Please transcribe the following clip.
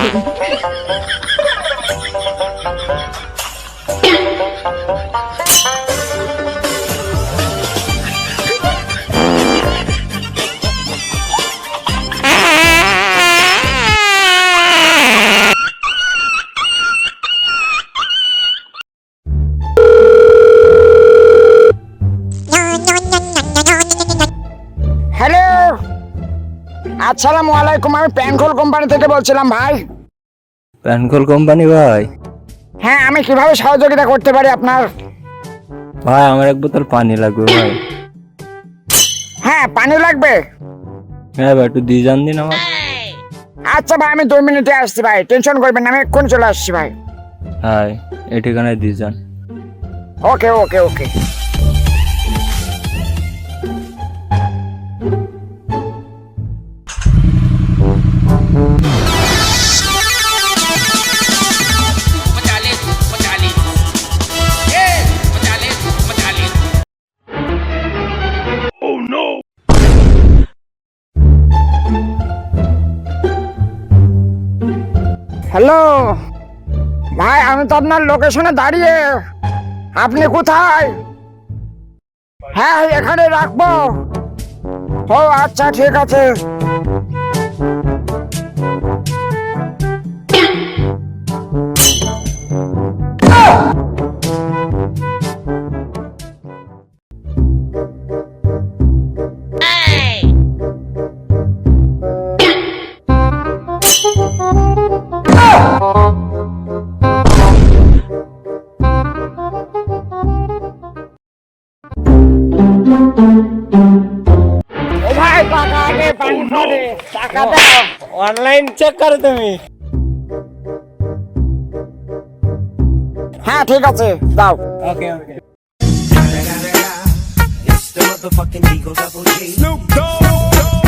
Hello, আসসালামু আলাইকুম। আমি প্যানকল কোম্পানি থেকে বলছিলাম ভাই। প্যানকল কোম্পানি ভাই? হ্যাঁ, আমি কিভাবে সহযোগিতা করতে পারি আপনার? ভাই আমার এক বোতল পানি লাগবে ভাই। হ্যাঁ, পানি লাগবে। হ্যাঁ ভাই, একটু দিয়ে যান দিন আমার। আচ্ছা ভাই, আমি 2 মিনিটে আসছি ভাই, টেনশন করবেন না, আমি এক্ষুনি চলে আসছি ভাই। হ্যাঁ, এই ঠিকানায় দিয়ে যান। ওকে ওকে ওকে। হ্যালো ভাই, আমি তো আপনার লোকেশনে দাঁড়িয়ে। আপনি কোথায়? হ্যাঁ, এখানে রাখবো। ও আচ্ছা, ঠিক আছে। ও ভাই, টাকা আগে, পানি পরে, টাকা দাও। অনলাইন চেক করো তুমি? হ্যাঁ ঠিক আছে, দাও। ওকে ওকে। It's the motherfucking Eagle Double G. Snoop Dogg.